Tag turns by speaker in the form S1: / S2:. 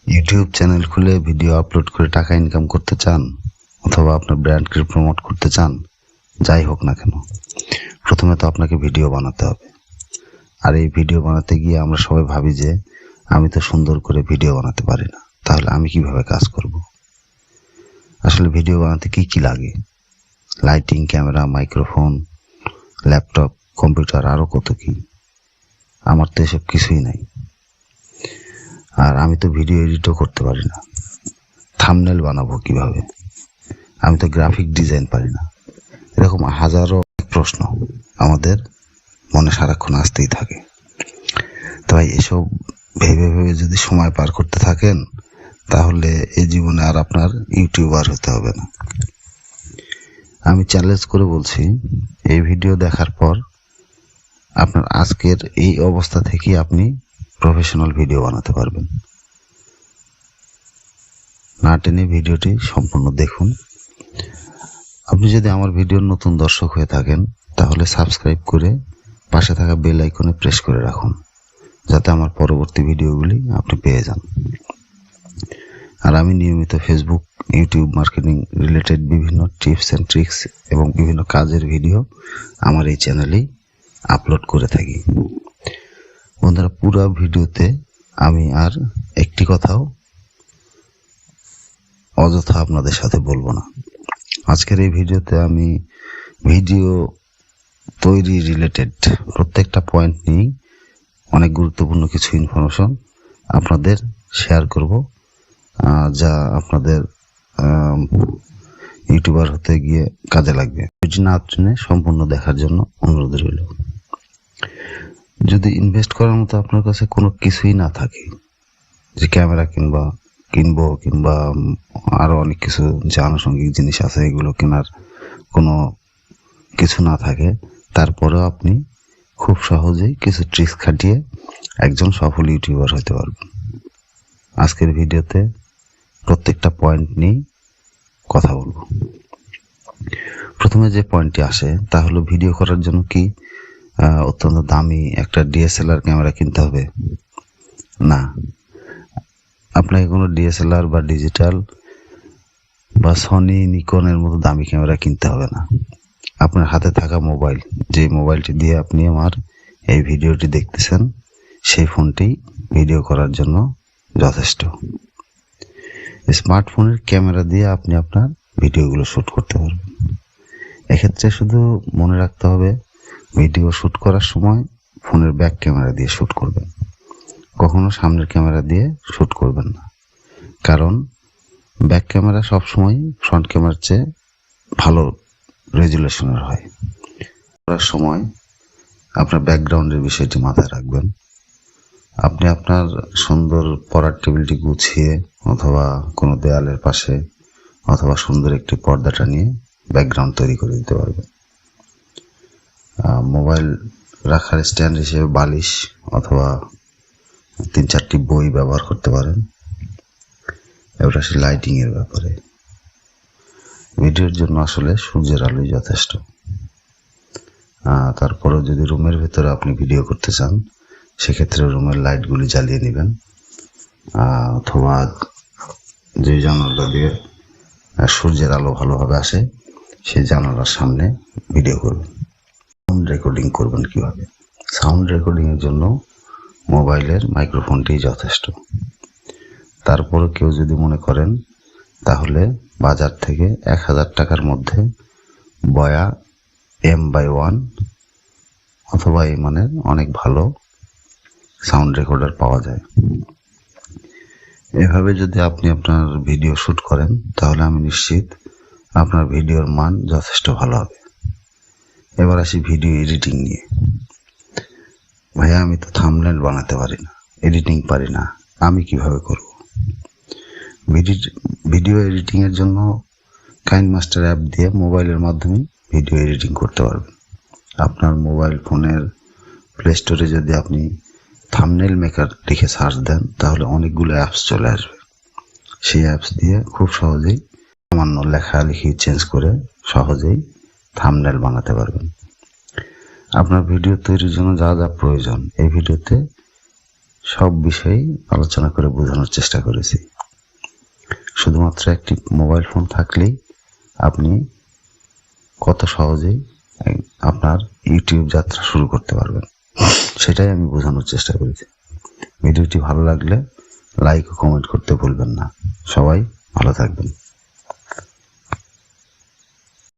S1: YouTube channel খুলে video upload করে টাকা ইনকাম করতে চান, অথবা আপনার ব্র্যান্ডকে প্রমোট করতে চান, যাই হোক না কেন, প্রথমে তো আপনাকে ভিডিও বানাতে হবে। আর এই ভিডিও বানাতে গিয়ে আমরা সবাই ভাবি যে আমি তো সুন্দর করে ভিডিও বানাতে পারি না, তাহলে আমি কিভাবে কাজ করব। আসলে ভিডিও বানাতে কি কি লাগে? Lighting, camera, microphone, laptop, computer, আরো কত কি। আমার তো এসব কিছুই নাই। আর আমি তো ভিডিও এডিটও করতে পারি না। থাম্বনেল বানাবো কিভাবে? আমি তো গ্রাফিক ডিজাইন পারি না। এরকম হাজারো প্রশ্ন আমাদের মনে সারাক্ষণ আসতেই থাকে। তাই এসব ভেবে ভেবে যদি সময় পার করতে থাকেন, তাহলে এই জীবনে আর আপনার ইউটিউবার হতে হবে না। আমি চ্যালেঞ্জ করে বলছি, এই ভিডিও দেখার পর আপনার আজকের এই অবস্থা থেকে আপনি প্রফেশনাল ভিডিও বানাতে পারবেন। না টেনে ভিডিওটি সম্পূর্ণ দেখুন। আপনি যদি আমার ভিডিওর নতুন দর্শক হয়ে থাকেন, তাহলে সাবস্ক্রাইব করে পাশে থাকা বেল আইকনে প্রেস করে রাখুন, যাতে আমার পরবর্তী ভিডিওগুলি আপনি পেয়ে যান। আর আমি নিয়মিত ফেসবুক, ইউটিউব মার্কেটিং রিলেটেড বিভিন্ন টিপস অ্যান্ড ট্রিক্স এবং বিভিন্ন কাজের ভিডিও আমার এই চ্যানেলেই আপলোড করে থাকি। বন্ধুরা, পুরো ভিডিওতে আমি আর একটি কথাও অযথা আপনাদের সাথে বলবো না। আজকের এই ভিডিওতে আমি ভিডিও তৈরি রিলেটেড প্রত্যেকটা পয়েন্ট নিয়ে অনেক গুরুত্বপূর্ণ কিছু ইনফরমেশন আপনাদের শেয়ার করব, যা আপনাদের ইউটিউবার হতে গিয়ে কাজে লাগবে। ভিডিওটি না টেনে সম্পূর্ণ দেখার জন্য অনুরোধ রইল। যদি ইনভেস্ট করার মতো আপনার কাছে কোনো কিছুই না থাকে, যে ক্যামেরা কিনবো কিংবা আরো অনেক কিছু যে আনুষঙ্গিক জিনিস আছে, এগুলো কেনার কোনো কিছু না থাকে, তারপরেও আপনি খুব সহজেই কিছু ট্রিক্স খাটিয়ে একজন সফল ইউটিউবার হতে পারবেন। আজকের ভিডিওতে প্রত্যেকটা পয়েন্ট নিয়ে কথা বলবো। প্রথমে যে পয়েন্টটি আসে তা হলো, ভিডিও করার জন্য কি অত্যন্ত দামি একটা ডিএসএলআর ক্যামেরা কিনতে হবে? না, আপনাকে কোনো ডিএসএলআর বা ডিজিটাল বা সনি, নিকনের মতো দামি ক্যামেরা কিনতে হবে না। আপনার হাতে থাকা মোবাইল, যে মোবাইলটি দিয়ে আপনি আমার এই ভিডিওটি দেখতেছেন, সেই ফোনটি ভিডিও করার জন্য যথেষ্ট। স্মার্টফোনের ক্যামেরা দিয়ে আপনি আপনার ভিডিওগুলো শ্যুট করতে পারবেন। এক্ষেত্রে শুধু মনে রাখতে হবে, ভিডিও শ্যুট করার সময় ফোনের ব্যাক ক্যামেরা দিয়ে শ্যুট করবেন, কখনো সামনের ক্যামেরা দিয়ে শ্যুট করবেন না। কারণ ব্যাক ক্যামেরা সবসময় ফ্রন্ট ক্যামেরার চেয়ে ভালো রেজুলেশনের হয়। করার সময় আপনার ব্যাকগ্রাউন্ডের বিষয়টি মাথায় রাখবেন। আপনি আপনার সুন্দর পড়ার টেবিলটি গুছিয়ে অথবা কোনো দেয়ালের পাশে অথবা সুন্দর একটি পর্দাটা নিয়ে ব্যাকগ্রাউন্ড তৈরি করে দিতে পারবেন। মোবাইল রাখার স্ট্যান্ড হিসেবে বালিশ অথবা 3-4টি বই ব্যবহার করতে পারেন। এবার আসি লাইটিং এর ব্যাপারে। ভিডিওর জন্য আসলে সূর্যের আলোই যথেষ্ট। তারপরেও যদি রুমের ভেতরে আপনি ভিডিও করতে চান, সেক্ষেত্রে রুমের লাইটগুলি জ্বালিয়ে নেবেন, অথবা যে জানালা দিয়ে সূর্যের আলো ভালোভাবে আসে সেই জানালার সামনে ভিডিও করবেন। সাউন্ড রেকর্ডিং করবেন কিভাবে? সাউন্ড রেকর্ডিং এর জন্য মোবাইলের মাইক্রোফোনটি যথেষ্ট। তারপরে কেউ যদি মনে করেন, তাহলে বাজার থেকে 1000 টাকার মধ্যে বয়া M/1 অথবা এই মানের অনেক ভালো সাউন্ড রেকর্ডার পাওয়া যায়। এভাবে যদি আপনি আপনার ভিডিও শুট করেন, তাহলে আমি নিশ্চিত আপনার ভিডিওর মান যথেষ্ট ভালো হবে। এবার আসি ভিডিও এডিটিং নিয়ে। ভাইয়া, আমি তো থাম্বনেল বানাতে পারি না, এডিটিং পারি না, আমি কিভাবে করব? ভিডিও এডিটিং এর জন্য কাইনমাস্টার অ্যাপ দিয়ে মোবাইলের মাধ্যমে ভিডিও এডিটিং করতে পারবেন। আপনার মোবাইল ফোনের প্লে স্টোরে যদি আপনি থাম্বনেল মেকার লিখে সার্চ দেন, তাহলে অনেকগুলো অ্যাপস চলে আসবে। সেই অ্যাপস দিয়ে খুব সহজেই সামান্য লেখালেখি চেঞ্জ করে সহজেই থাম্বনেল বানাতে পারবেন। আপনার ভিডিও তৈরির জন্য যা যা প্রয়োজন এই ভিডিওতে সব বিষয়ে আলোচনা করে বোঝানোর চেষ্টা করেছি। শুধুমাত্র একটি মোবাইল ফোন থাকলেই আপনি কত সহজেই আপনার ইউটিউব যাত্রা শুরু করতে পারবেন, সেটাই আমি বোঝানোর চেষ্টা করেছি। ভিডিওটি ভালো লাগলে লাইক ও কমেন্ট করতে ভুলবেন না। সবাই ভালো থাকবেন।